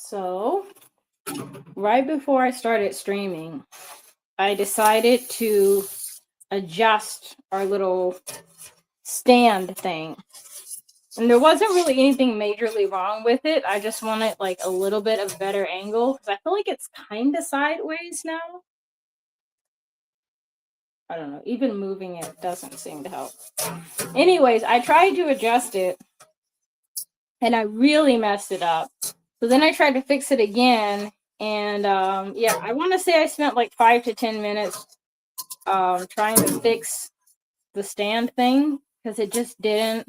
So, right before I started streaming, I decided to adjust our little stand thing. And there wasn't really anything majorly wrong with it. I just wanted like a little bit of better angle because I feel like it's kind of sideways now. I don't know. Even moving it doesn't seem to help. Anyways, I tried to adjust it and I really messed it up. So then I tried to fix it again. And yeah, I want to say I spent like 5 to 10 minutes trying to fix the stand thing because it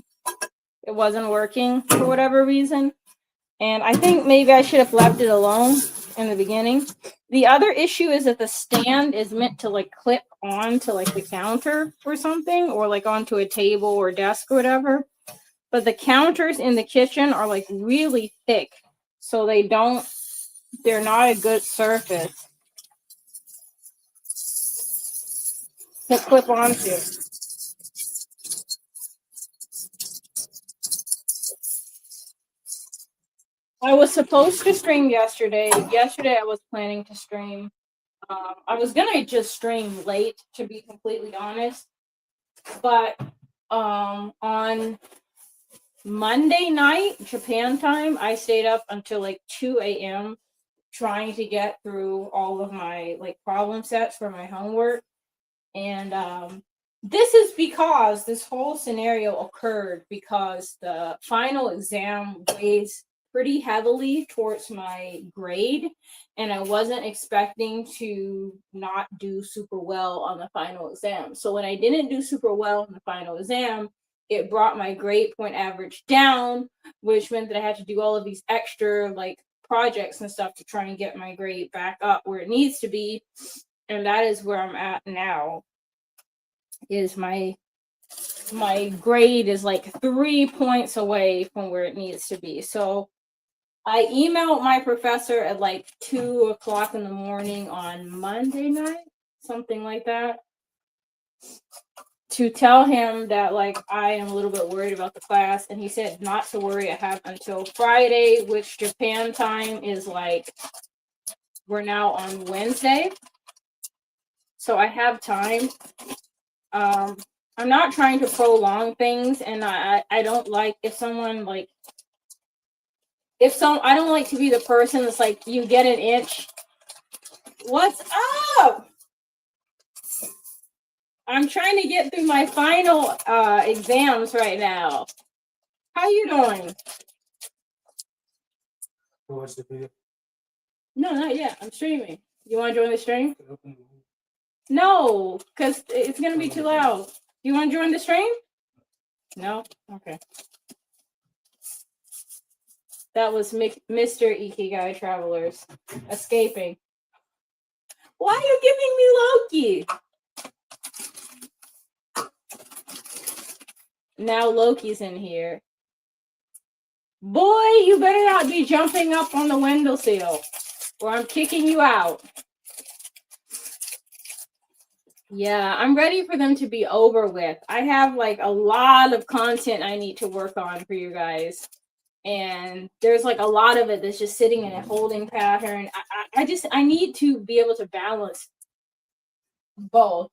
wasn't working for whatever reason. And I think maybe I should have left it alone in the beginning. The other issue is that the stand is meant to like clip onto like the counter or something, or like onto a table or desk or whatever. But the counters in the kitchen are like really thick, so they're not a good surface to clip onto. I was supposed to stream yesterday. Yesterday I was planning to stream. I was gonna just stream late, to be completely honest. But on Monday night, Japan time, I stayed up until like 2 a.m. trying to get through all of my like problem sets for my homework. And this is because this whole scenario occurred because the final exam weighs pretty heavily towards my grade, and I wasn't expecting to not do super well on the final exam. So when I didn't do super well in the final exam, it brought my grade point average down, which meant that I had to do all of these extra like projects and stuff to try and get my grade back up where it needs to be. And that is where I'm at now. Is my grade is like 3 points away from where it needs to be. So I emailed my professor at like 2:00 in the morning on Monday night, something like that, to tell him that like I am a little bit worried about the class. And he said not to worry, I have until Friday, which Japan time is like, we're now on Wednesday, so I have time. I'm not trying to prolong things, and I don't like if someone like I don't like to be the person that's like, you get an inch. What's up? I'm trying to get through my final exams right now. How you doing? What's the video? No, not yet. I'm streaming. You want to join the stream? No, because it's gonna be too loud. You want to join the stream? No? Okay. That was Mr. Ikigai Travelers escaping. Why are you giving me Loki? Now Loki's in here. Boy, you better not be jumping up on the windowsill, or I'm kicking you out. Yeah, I'm ready for them to be over with. I have like a lot of content I need to work on for you guys. And there's like a lot of it that's just sitting in a holding pattern. I need to be able to balance both.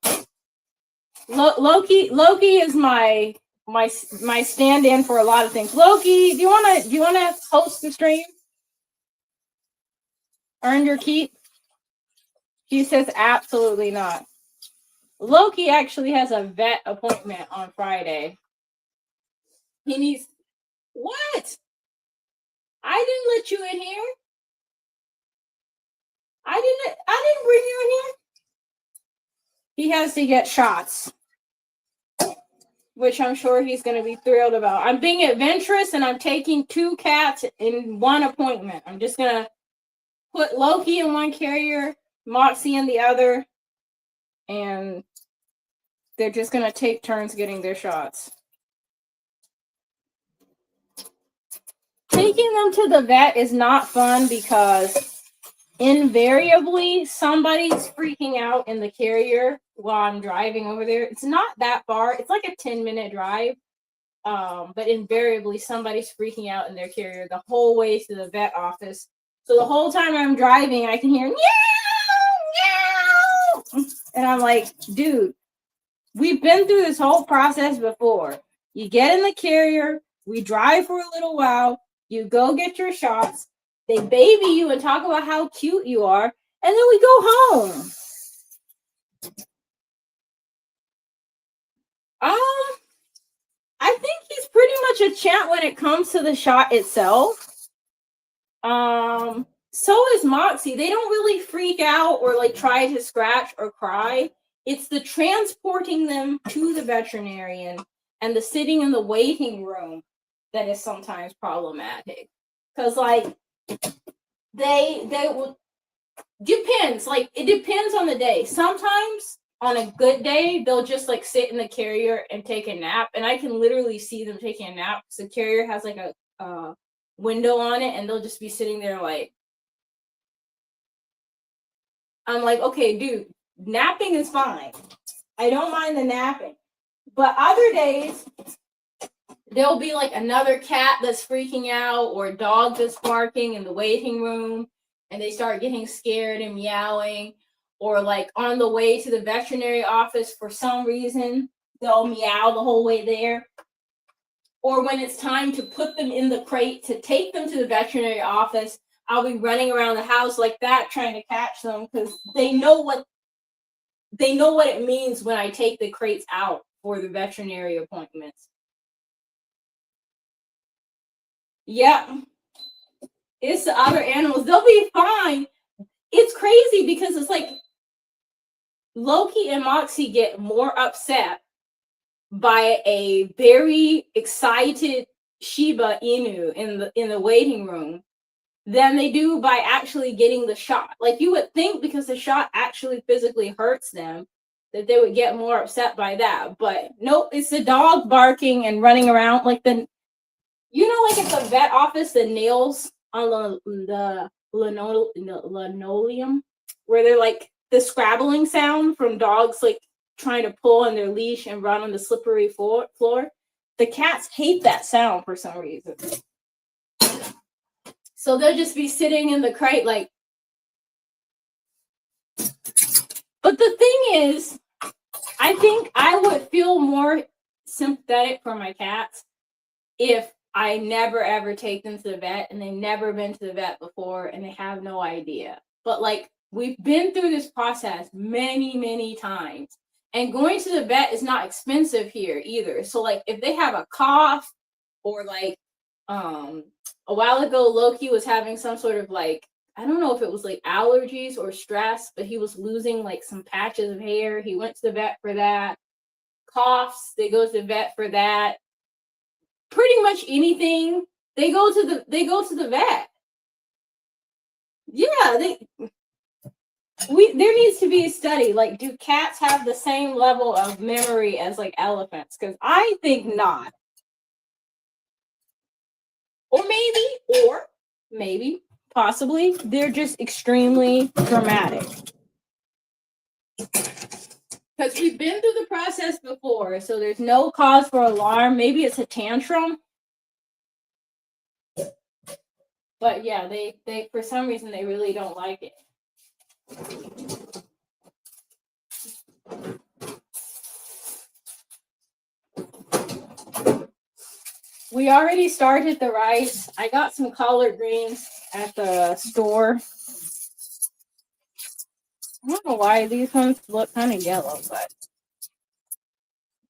Loki is my stand-in for a lot of things. Loki, do you wanna host the stream? Earn your keep? He says absolutely not. Loki actually has a vet appointment on Friday. He needs what? I didn't let you in here. I didn't bring you in here. He has to get shots, which I'm sure he's going to be thrilled about. I'm being adventurous, and I'm taking 2 cats in one appointment. I'm just going to put Loki in one carrier, Moxie in the other, and they're just going to take turns getting their shots. Taking them to the vet is not fun because invariably somebody's freaking out in the carrier while I'm driving over there. It's not that far. It's like a 10-minute drive. But invariably somebody's freaking out in their carrier the whole way to the vet office. So the whole time I'm driving, I can hear meow, meow. And I'm like, dude, we've been through this whole process before. You get in the carrier, we drive for a little while, you go get your shots, they baby you and talk about how cute you are, and then we go home. I think he's pretty much a champ when it comes to the shot itself. So is Moxie. They don't really freak out or like try to scratch or cry. It's the transporting them to the veterinarian and the sitting in the waiting room that is sometimes problematic. Because like they will depends. Like it depends on the day. Sometimes on a good day, they'll just like sit in the carrier and take a nap. And I can literally see them taking a nap because the carrier has like a window on it, and they'll just be sitting there like, I'm like, okay, dude, napping is fine. I don't mind the napping. But other days, there'll be like another cat that's freaking out or a dog that's barking in the waiting room, and they start getting scared and meowing. Or like on the way to the veterinary office, for some reason, they'll meow the whole way there. Or when it's time to put them in the crate to take them to the veterinary office, I'll be running around the house like that trying to catch them because they know what it means when I take the crates out for the veterinary appointments. Yeah. It's the other animals. They'll be fine. It's crazy because it's like Loki and Moxie get more upset by a very excited Shiba Inu in the waiting room than they do by actually getting the shot. Like you would think because the shot actually physically hurts them that they would get more upset by that. But nope, it's the dog barking and running around like like at the vet office, the nails on the linoleum where they're like the scrabbling sound from dogs like trying to pull on their leash and run on the slippery floor. The cats hate that sound for some reason. So they'll just be sitting in the crate like. But the thing is, I think I would feel more sympathetic for my cats if I never ever take them to the vet and they've never been to the vet before and they have no idea. But like we've been through this process many, many times. And going to the vet is not expensive here either. So like if they have a cough or like a while ago Loki was having some sort of like, I don't know if it was like allergies or stress, but he was losing like some patches of hair. He went to the vet for that. Coughs, they go to the vet for that. Pretty much anything, they go to the vet. Yeah, there needs to be a study. Like, do cats have the same level of memory as like elephants? Because I think not. Or maybe, possibly, they're just extremely dramatic. Because we've been through the process before, so there's no cause for alarm. Maybe it's a tantrum. But yeah, they for some reason they really don't like it. We already started the rice. I got some collard greens at the store. I don't know why these ones look kind of yellow, but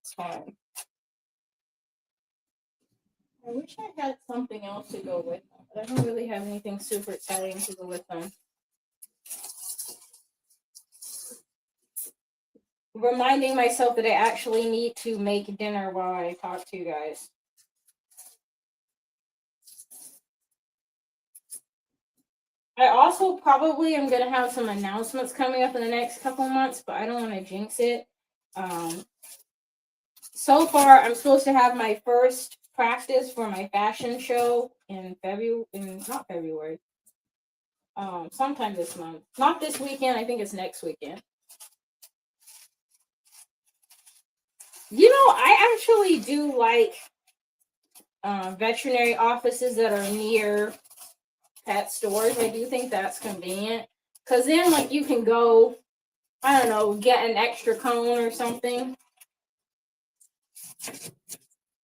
it's fine. I wish I had something else to go with them, but I don't really have anything super exciting to go with them. Reminding myself that I actually need to make dinner while I talk to you guys. I also probably am going to have some announcements coming up in the next couple of months, but I don't want to jinx it. So far, I'm supposed to have my first practice for my fashion show in February. Sometime this month. Not this weekend. I think it's next weekend. You know, I actually do like veterinary offices that are near pet stores. I do think that's convenient. Cause then like you can go, I don't know, get an extra cone or something.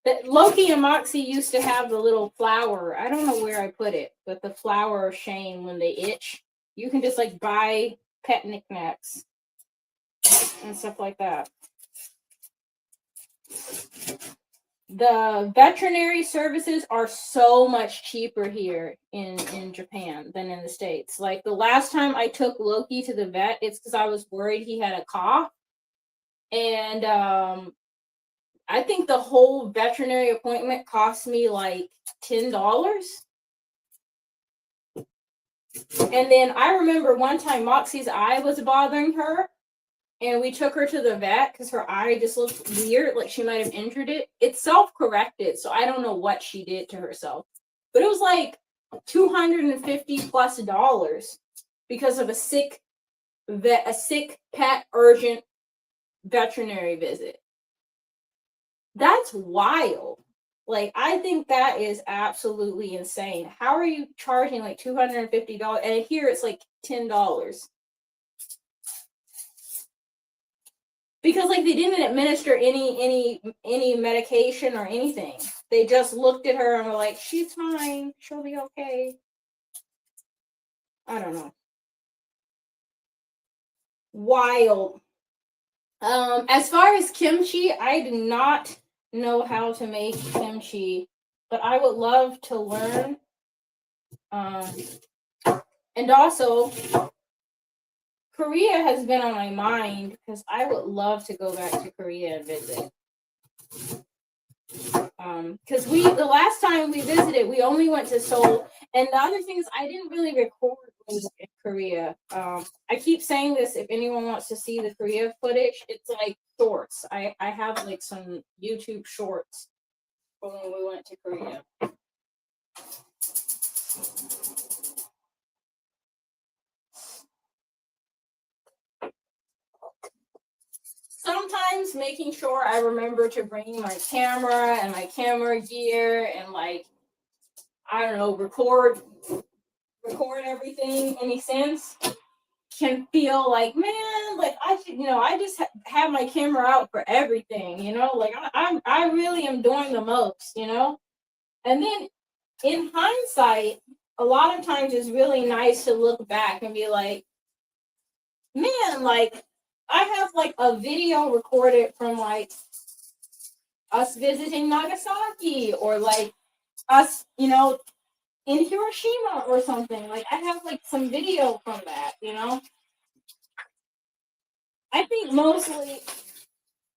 But Loki and Moxie used to have the little flower. I don't know where I put it, but the flower of shame when they itch. You can just like buy pet knickknacks and stuff like that. The veterinary services are so much cheaper here in Japan than in the States. Like the last time I took Loki to the vet, it's because I was worried he had a cough. And I think the whole veterinary appointment cost me like $10. And then I remember one time Moxie's eye was bothering her, and we took her to the vet because her eye just looked weird, like she might have injured it. It's self-corrected, so I don't know what she did to herself. But it was like $250+ because of a sick pet urgent veterinary visit. That's wild. Like, I think that is absolutely insane. How are you charging like $250? And here it's like $10. Because like they didn't administer any medication or anything. They just looked at her and were like, she's fine, she'll be okay. I don't know. Wild. As far as kimchi, I do not know how to make kimchi, but I would love to learn. And also, Korea has been on my mind because I would love to go back to Korea and visit. Because the last time we visited, we only went to Seoul, and the other thing is I didn't really record in Korea. I keep saying this. If anyone wants to see the Korea footage, it's like shorts. I have like some YouTube shorts from when we went to Korea. Sometimes making sure I remember to bring my camera and my camera gear and like, I don't know, record everything in a sense can feel like, man, like I should, I just have my camera out for everything, like I really am doing the most, and then in hindsight, a lot of times it's really nice to look back and be like, man, like I have like a video recorded from like us visiting Nagasaki or like us, in Hiroshima or something. Like I have like some video from that, I think mostly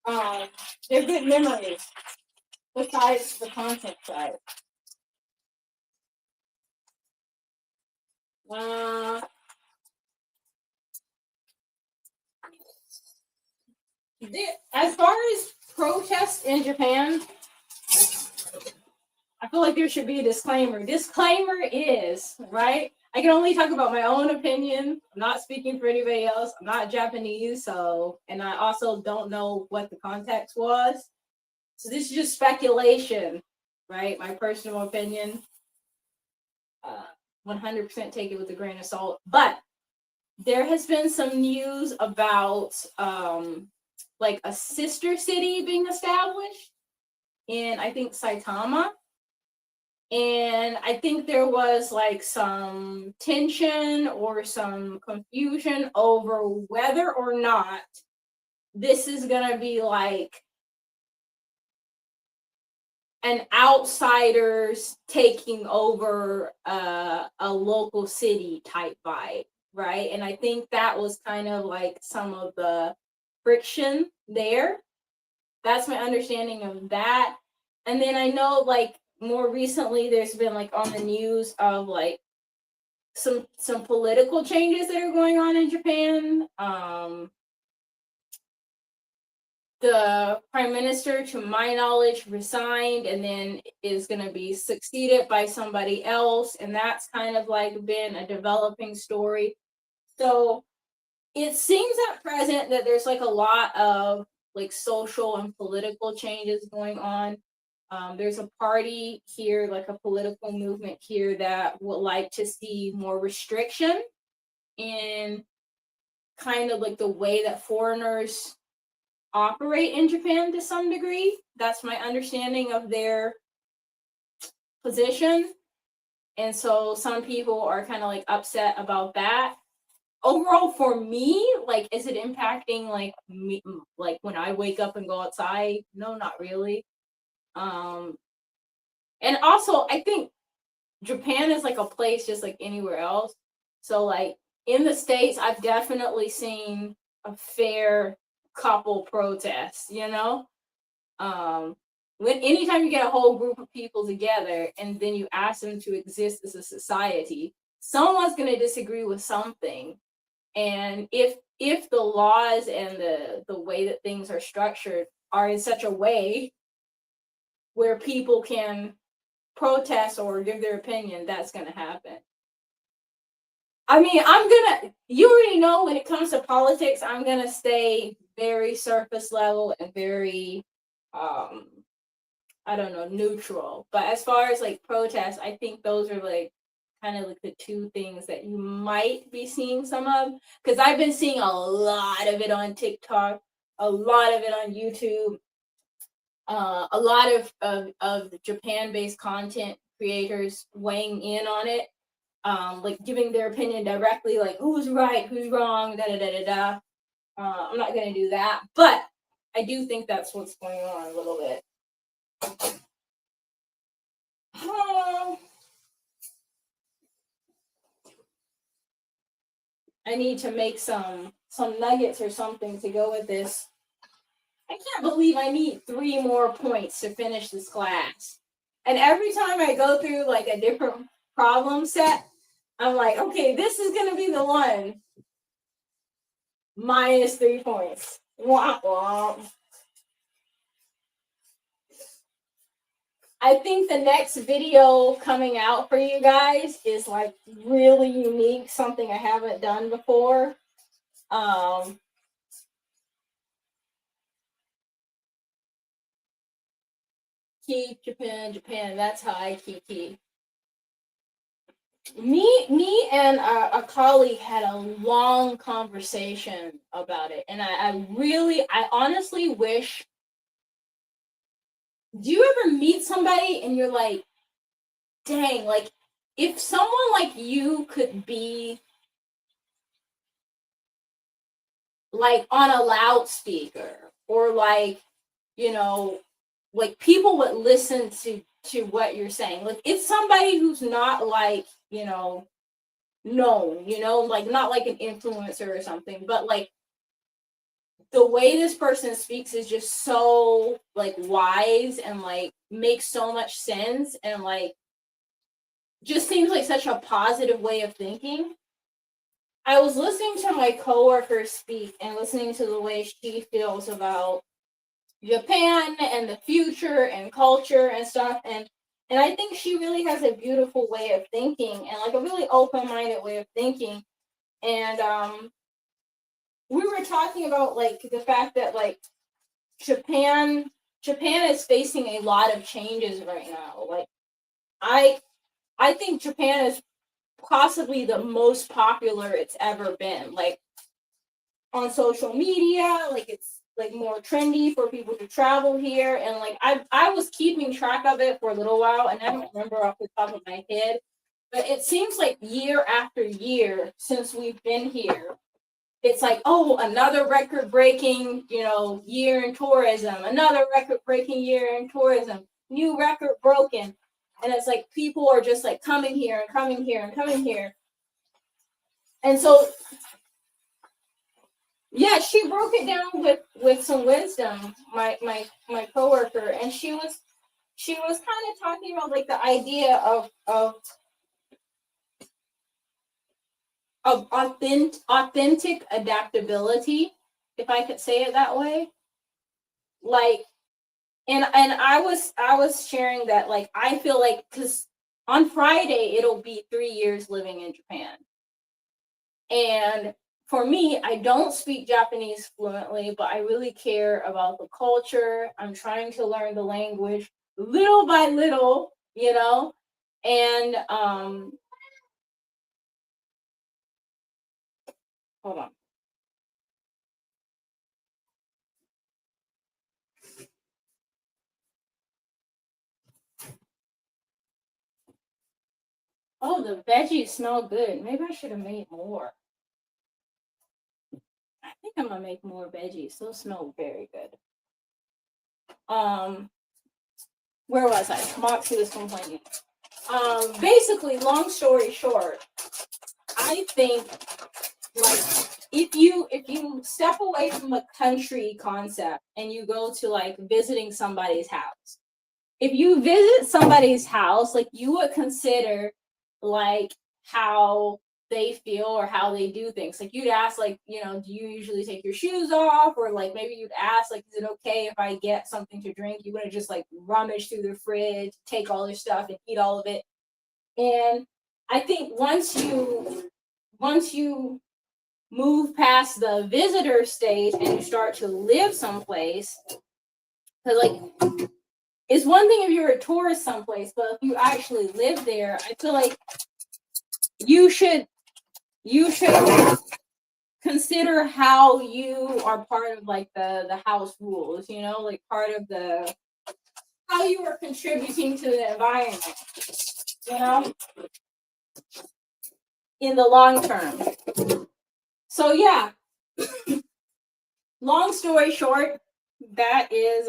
they're good memories besides the content side. As far as protests in Japan, I feel like there should be a disclaimer. Disclaimer is, right? I can only talk about my own opinion. I'm not speaking for anybody else. I'm not Japanese, and I also don't know what the context was. So this is just speculation, right? My personal opinion. 100% take it with a grain of salt. But there has been some news about like a sister city being established in, I think, Saitama. And I think there was like some tension or some confusion over whether or not this is going to be like an outsiders taking over a local city type vibe, right? And I think that was kind of like some of the friction there. That's my understanding of that. And then I know like more recently there's been like on the news of like some political changes that are going on in Japan. The prime minister, to my knowledge, resigned and then is going to be succeeded by somebody else. And that's kind of like been a developing story. So it seems at present that there's like a lot of like social and political changes going on. There's a party here, like a political movement here, that would like to see more restriction in kind of like the way that foreigners operate in Japan to some degree. That's my understanding of their position. And so some people are kind of like upset about that. Overall, for me, like, is it impacting like me, like when I wake up and go outside? No, not really. And also, I think Japan is like a place just like anywhere else. So like in the States, I've definitely seen a fair couple protests, you know? When anytime you get a whole group of people together and then you ask them to exist as a society, someone's gonna disagree with something. And if the laws and the way that things are structured are in such a way where people can protest or give their opinion, that's going to happen. I mean, you already know when it comes to politics, I'm going to stay very surface level and very, I don't know, neutral. But as far as like protests, I think those are like kind of like the two things that you might be seeing some of. Because I've been seeing a lot of it on TikTok, a lot of it on YouTube, a lot of Japan-based content creators weighing in on it, like giving their opinion directly, like who's right, who's wrong, da da da da da. I'm not gonna do that, but I do think that's what's going on a little bit. I need to make some nuggets or something to go with this. I can't believe I need 3 more points to finish this class. And every time I go through like a different problem set, I'm like, okay, this is gonna be the one. Minus 3 points. Womp womp. I think the next video coming out for you guys is like really unique, something I haven't done before. Keep Japan. That's how I keep. Me and a colleague had a long conversation about it, and I honestly wish. Do you ever meet somebody and you're like, dang, like if someone like you could be like on a loudspeaker, or like, you know, like people would listen to what you're saying. Like it's somebody who's not like, you know, known, you know, like not like an influencer or something, but like the way this person speaks is just so like wise and like makes so much sense, and like just seems like such a positive way of thinking. I was listening to my coworker speak and listening to the way she feels about Japan and the future and culture and stuff, and I think she really has a beautiful way of thinking and like a really open-minded way of thinking. And we were talking about like the fact that like Japan is facing a lot of changes right now. Like I think Japan is possibly the most popular it's ever been. Like on social media, like it's like more trendy for people to travel here, and like I was keeping track of it for a little while and I don't remember off the top of my head, but it seems like year after year since we've been here, it's like, oh, another record breaking, you know, year in tourism, another record breaking year in tourism, new record broken. And it's like people are just like coming here and coming here and coming here. And so yeah, she broke it down with some wisdom, my coworker, and she was kind of talking about like the idea of authentic adaptability, if I could say it that way. Like, and I was sharing that, like, I feel like, because on Friday it'll be 3 years living in Japan, and for me, I don't speak Japanese fluently, but I really care about the culture. I'm trying to learn the language. little by little, and hold on. Oh, the veggies smell good. Maybe I should have made more. I think I'm gonna make more veggies. Those smell very good. Um, where was I? Moxie was complaining. Basically, long story short, I think like if you step away from a country concept and you go to like visiting somebody's house, if you visit somebody's house, like you would consider like how they feel or how they do things. Like you'd ask, like, do you usually take your shoes off? Or like maybe you'd ask, like, is it okay if I get something to drink? You wouldn't just like rummage through the fridge, take all their stuff and eat all of it. And I think once you move past the visitor stage and you start to live someplace, because like it's one thing if you're a tourist someplace, but if you actually live there, I feel like you should consider how you are part of like the house rules, like part of the how you are contributing to the environment, you know, in the long term. So yeah, long story short, that is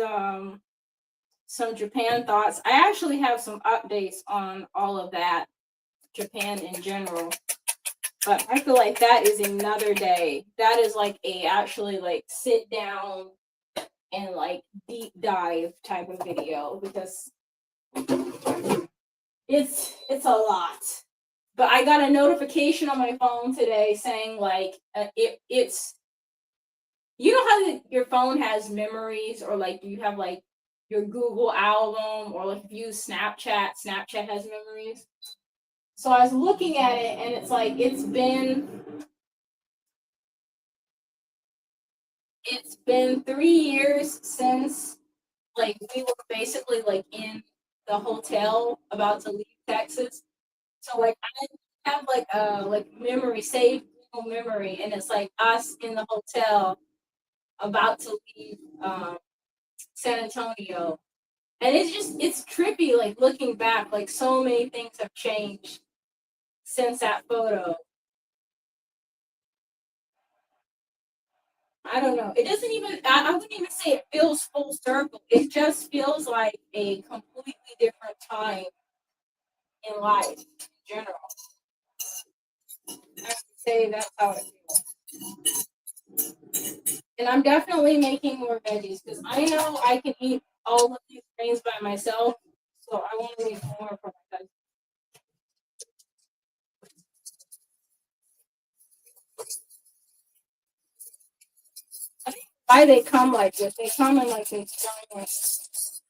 some Japan thoughts. I actually have some updates on all of that, Japan in general. But I feel like that is another day. That is like a actually like sit down and like deep dive type of video because it's a lot. But I got a notification on my phone today saying like it's you know how your phone has memories, or like you have like your Google album, or like if you use Snapchat has memories. So I was looking at it and it's like it's been 3 years since like we were basically like in the hotel about to leave Texas. So like I have like a like memory saved Google memory, and it's like us in the hotel about to leave San Antonio, and it's trippy like looking back. Like so many things have changed since that photo. I don't know. It doesn't even. I wouldn't even say it feels full circle. It just feels like a completely different time in life in general. I would say that's how it feels. And I'm definitely making more veggies because I know I can eat all of these grains by myself. So I want to make more for my veggies. I think why they come like this. They come in like these giant things.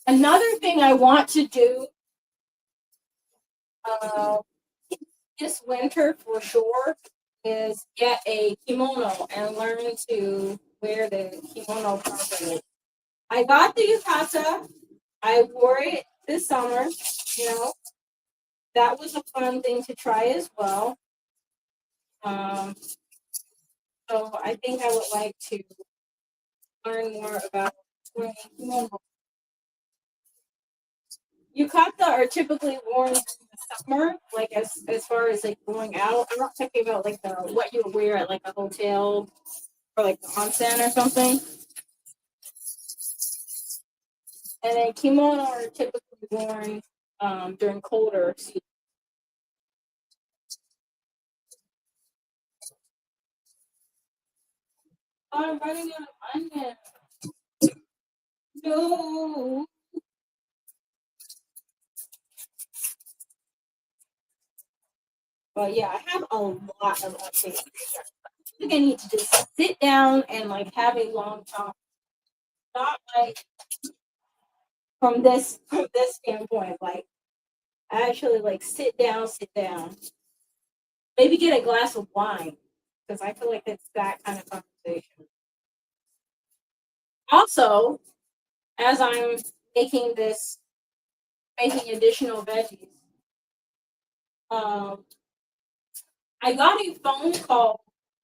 Another thing I want to do uh, this winter for sure is get a kimono and learn to wear the kimono properly. I got the yukata. I wore it this summer. You know, that was a fun thing to try as well. Um, so I think I would like to learn more about wearing kimono. Yukata are typically worn in the summer, like as far as like going out. I'm not talking about like the what you would wear at like a hotel or like the onsen or something. And then kimono are typically worn during colder seasons. I'm running out of onion. No. But yeah, I have a lot of updates. I think I need to just sit down and like have a long talk. Not like from this standpoint, like actually like sit down. Maybe get a glass of wine because I feel like it's that kind of conversation. conversation. Also, as I'm making this, making additional veggies, um, I got a phone call,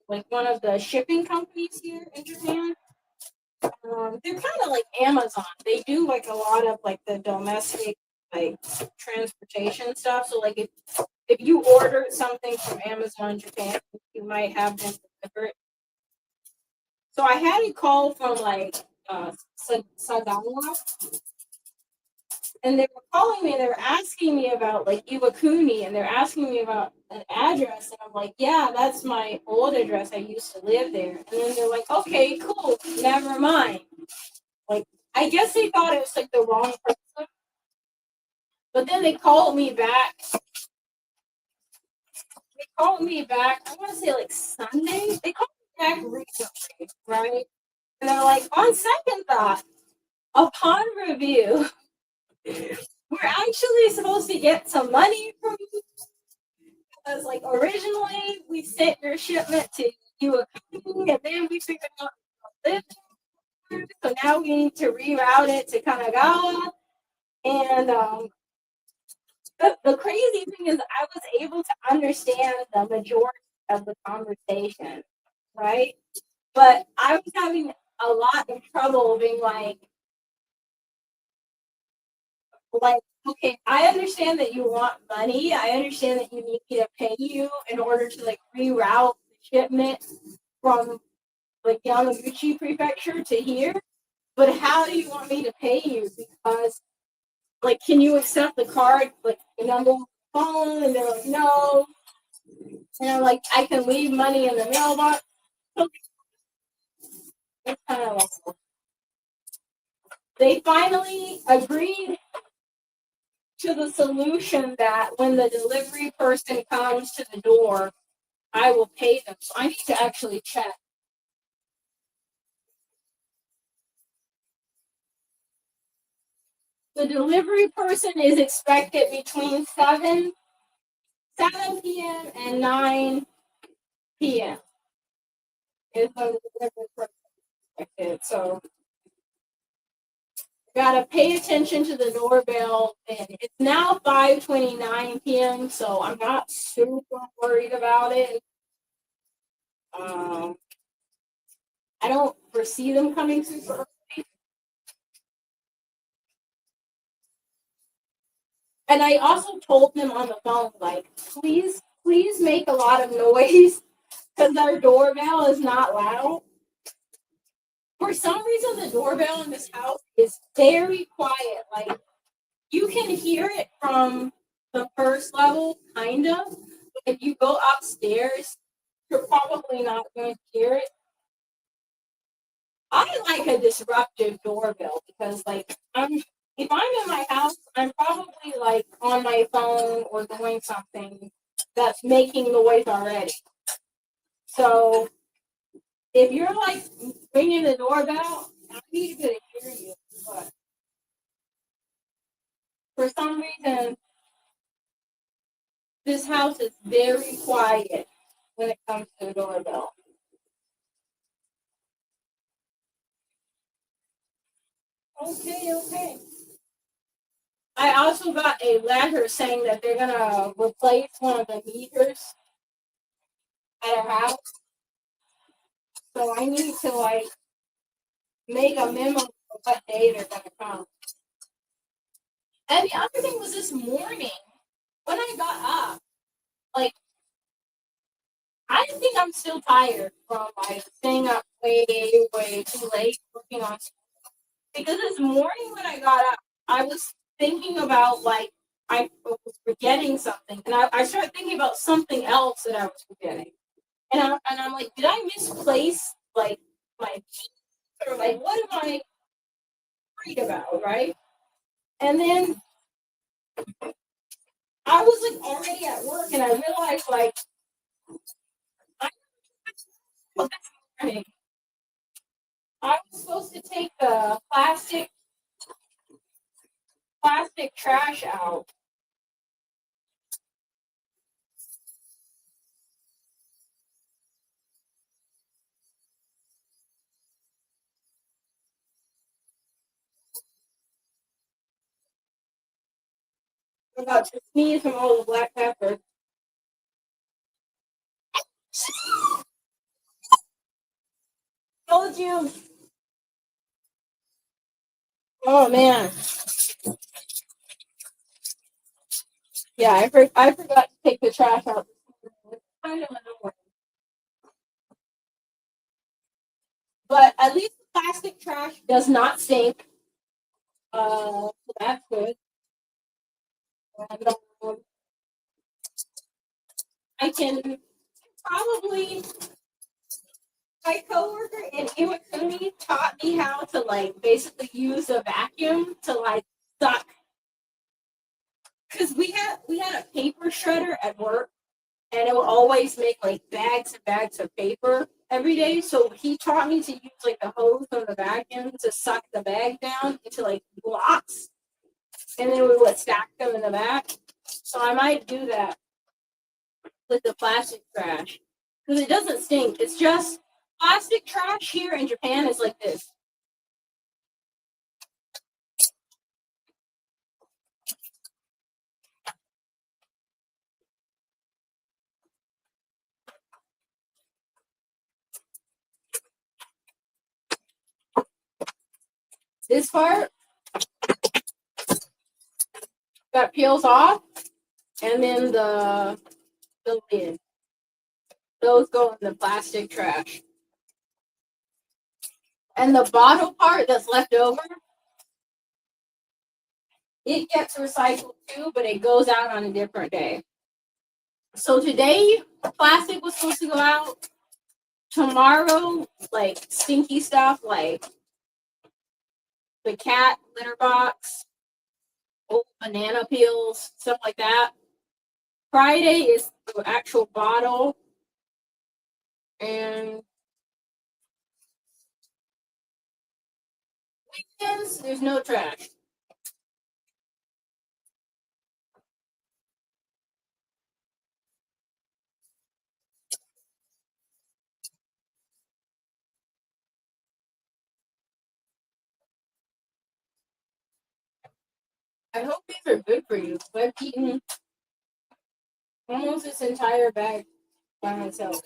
like one of the shipping companies here in Japan. They're kind of like Amazon. They do like a lot of like the domestic like transportation stuff. So like if you order something from Amazon Japan, you might have them delivered. So I had a call from like Sagawa, and they were calling me. They were asking me about like Iwakuni, and they're asking me about an address, and I'm like, yeah, that's my old address. I used to live there. And then they're like, okay, cool, never mind. Like, I guess they thought it was like the wrong person. But then they called me back. They called me back. I want to say like Sunday. They called me back recently, right? And they're like, on second thought, upon review, we're actually supposed to get some money from you because, like, originally we sent your shipment to you, and then we figured out so now we need to reroute it to Kanagawa. And the crazy thing is, I was able to understand the majority of the conversation, right? But I was having a lot of trouble being like, okay, I understand that you want money. I understand that you need me to pay you in order to like reroute the shipment from like Yamaguchi Prefecture to here. But how do you want me to pay you? Because like, can you accept the card, like the number on the phone? And they're like, no. And I'm like, I can leave money in the mailbox. It's kind of like, they finally agreed to the solution that when the delivery person comes to the door, I will pay them. So I need to actually check. The delivery person is expected between 7 p.m. and 9 p.m. is when the delivery person is expected. So gotta pay attention to the doorbell. And it's now 5:29 p.m. So I'm not super worried about it. I don't foresee them coming super early. And I also told them on the phone, like, please make a lot of noise because our doorbell is not loud. For some reason, the doorbell in this house is very quiet. Like, you can hear it from the first level, kind of. If you go upstairs, you're probably not going to hear it. I like a disruptive doorbell because, like, if I'm in my house, I'm probably like on my phone or doing something that's making noise already. So if you're like ringing the doorbell, I need to hear you. But for some reason, this house is very quiet when it comes to the doorbell. Okay. I also got a letter saying that they're gonna replace one of the meters at our house. So I need to like make a memo of what day they're gonna come. And the other thing was this morning when I got up, like I think I'm still tired from like staying up way too late working on stuff. Because this morning when I got up, I was thinking about like I was forgetting something, and I started thinking about something else that I was forgetting, and I'm like, did I misplace like my keys or like what am I worried about, right? And then I was like already at work, and I realized like I was this morning. I was supposed to take the plastic trash out. about to sneeze from all the black pepper. Told you. Oh man. Yeah, I forgot to take the trash out. It's kind of annoying. But at least the plastic trash does not stink. So that's good. And, I can probably my coworker in Iwakuni taught me how to like basically use a vacuum to like suck. Because we had a paper shredder at work, and it would always make like bags and bags of paper every day. So he taught me to use like the hose from the vacuum to suck the bag down into like blocks, and then we would stack them in the back. So I might do that with the plastic trash because it doesn't stink. It's just plastic trash here in Japan is like this. This part that peels off, and then the lid. Those go in the plastic trash. And the bottle part that's left over, it gets recycled too, but it goes out on a different day. So today, plastic was supposed to go out. Tomorrow, like stinky stuff like the cat litter box, old banana peels, stuff like that. Friday is the actual bottle. And weekends, there's no trash. I hope these are good for you. I've eaten almost this entire bag by myself.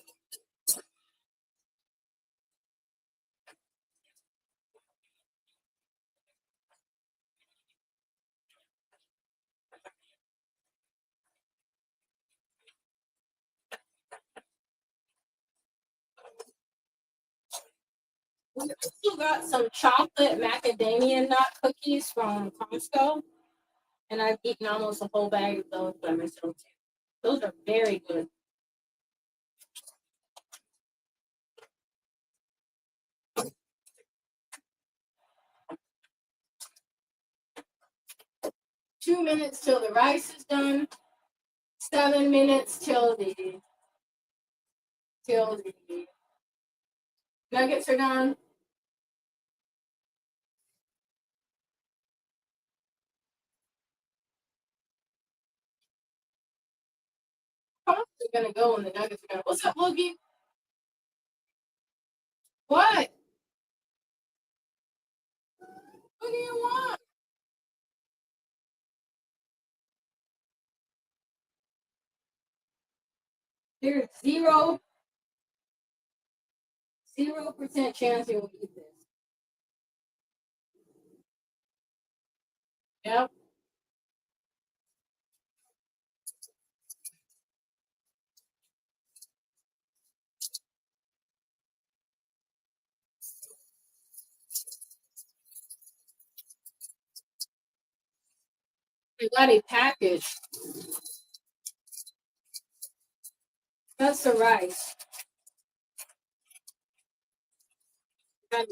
We also got some chocolate macadamia nut cookies from Costco, and I've eaten almost a whole bag of those by myself too. Those are very good. Two minutes till the rice is done. 7 minutes till the nuggets are done. Probably gonna go when the nuggets are done. What's up, Logie? What? What do you want? There's 0% chance you'll eat this. Yep. I got a package. That's the rice. This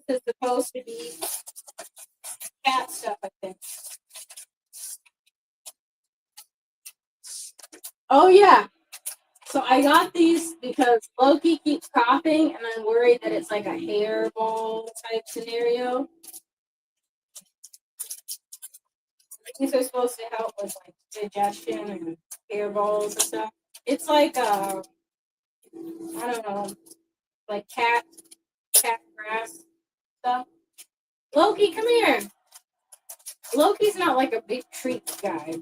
is supposed to be cat stuff, I think. Oh yeah. So I got these because Loki keeps coughing, and I'm worried that it's like a hairball type scenario. These are supposed to help with like digestion and hairballs and stuff. It's like I don't know, like cat grass stuff. Loki, come here. Loki's not like a big treat guy,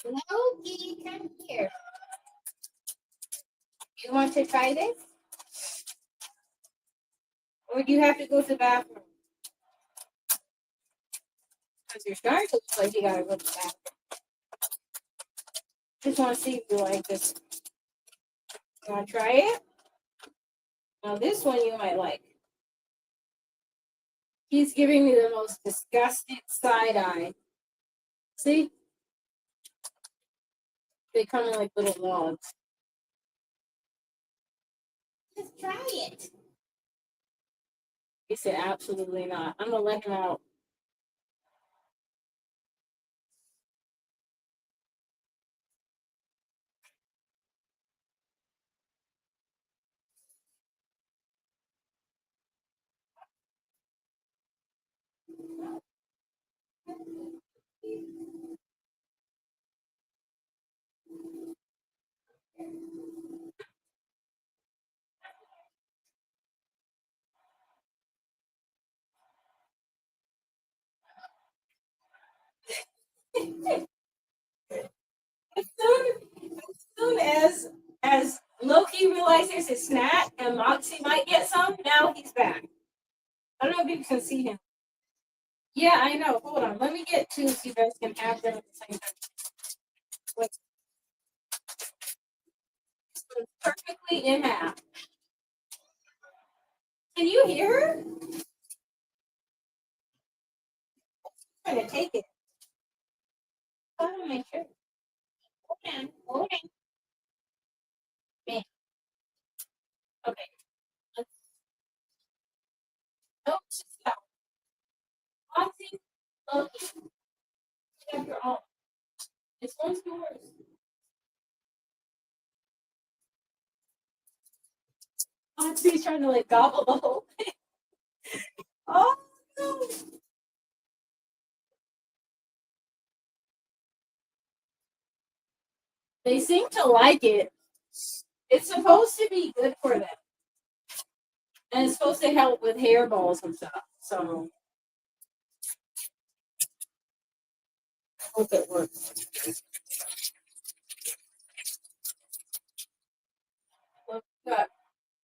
but Loki, come here. You want to try this? Or do you have to go to the bathroom? Because you're starting to look like you gotta go to the bathroom. Just want to see if you like this. You want to try it? Now this one you might like. He's giving me the most disgusting side eye. See? They come in like little logs. Just try it. He said, absolutely not. I'm gonna let him out. As Loki realizes his snack and Moxie might get some, now he's back. I don't know if you can see him. Yeah, I know. Hold on. Let me get two so you guys can have them at the same time. Wait. Perfectly in half. Can you hear her? I'm trying to take it. I want to make sure. Hold on. Hold on. Man. Okay. Let's. Nope. Stop. Moxie. Loki. You have your own. This one's yours. Moxie's trying to like gobble the whole thing. Oh no. They seem to like it. It's supposed to be good for them. And it's supposed to help with hairballs and stuff. So I hope it works. We've got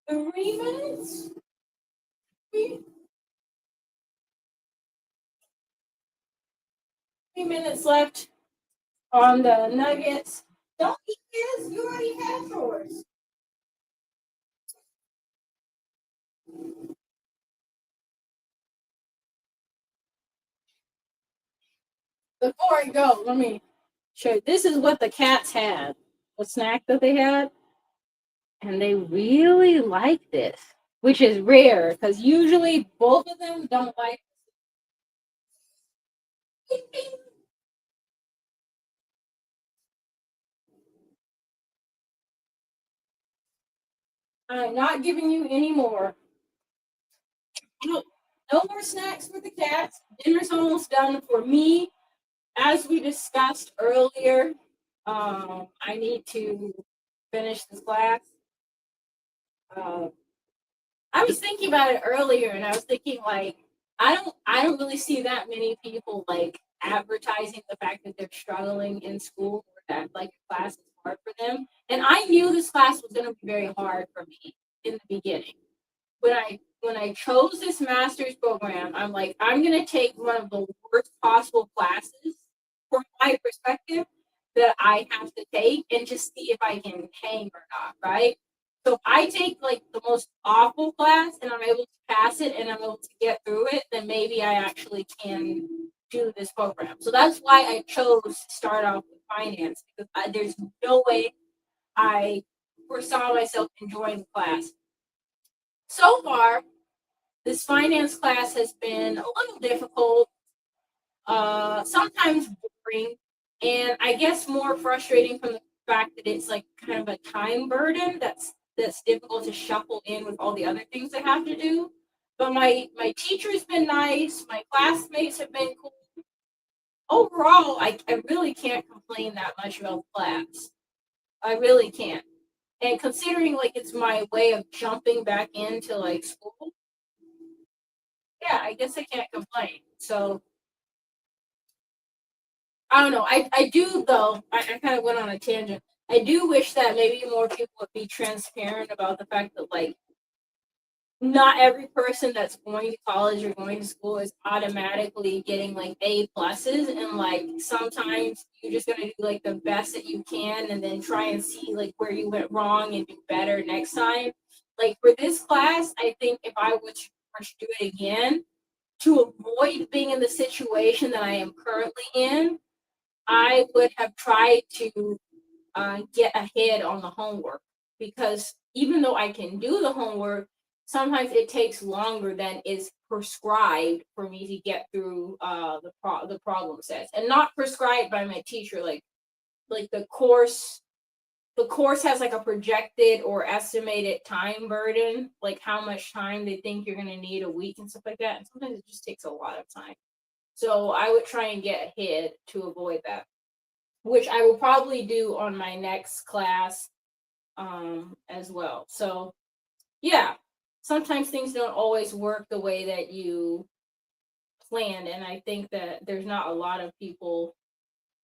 3 minutes. 3 minutes left on the nuggets. Don't eat this. You already had yours. Before I go, let me show you. This is what the cats had. The snack that they had. And they really like this, which is rare because usually both of them don't like it. I'm not giving you any more. No, no more snacks for the cats. Dinner's almost done for me. As we discussed earlier, I need to finish this class. Uh, I was thinking about it earlier, and I was thinking like I don't really see that many people like advertising the fact that they're struggling in school or that like class is hard for them. And I knew this class was going to be very hard for me in the beginning. When I chose this master's program, I'm like, I'm gonna take one of the worst possible classes from my perspective that I have to take and just see if I can hang or not, right? So if I take like the most awful class and I'm able to pass it and I'm able to get through it, then maybe I actually can do this program. So that's why I chose to start off with finance because there's no way I foresaw myself enjoying the class. So far, this finance class has been a little difficult, sometimes boring, and I guess more frustrating from the fact that it's like kind of a time burden that's difficult to shuffle in with all the other things I have to do. But my teacher's been nice, my classmates have been cool. Overall, I really can't complain that much about the class. I really can't. And considering like it's my way of jumping back into like school, yeah, I guess I can't complain. So I don't know. I do though. I kind of went on a tangent. I do wish that maybe more people would be transparent about the fact that like not every person that's going to college or going to school is automatically getting like A pluses, and like sometimes you're just gonna do like the best that you can and then try and see like where you went wrong and do better next time. Like for this class, I think if I were to do it again to avoid being in the situation that I am currently in, I would have tried to get ahead on the homework, because even though I can do the homework, sometimes it takes longer than is prescribed for me to get through the problem sets, and not prescribed by my teacher. Like the course has like a projected or estimated time burden, like how much time they think you're gonna need a week and stuff like that. And sometimes it just takes a lot of time. So I would try and get ahead to avoid that, which I will probably do on my next class as well. So yeah, sometimes things don't always work the way that you planned, and I think that there's not a lot of people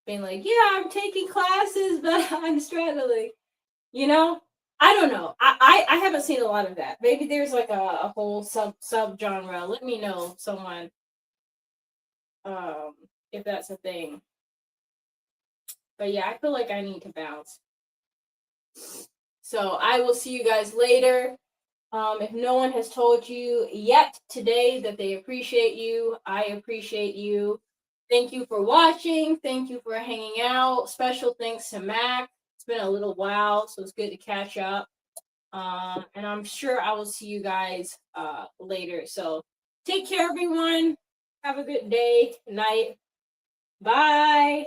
being like, yeah, I'm taking classes, but I'm struggling. You know, I don't know. I haven't seen a lot of that. Maybe there's like a whole sub genre. Let me know, someone, um, if that's a thing. But yeah, I feel like I need to bounce. So I will see you guys later. If no one has told you yet today that they appreciate you, I appreciate you. Thank you for watching. Thank you for hanging out. Special thanks to Mac. It's been a little while, so it's good to catch up. And I'm sure I will see you guys later. So take care, everyone. Have a good day, night. Bye.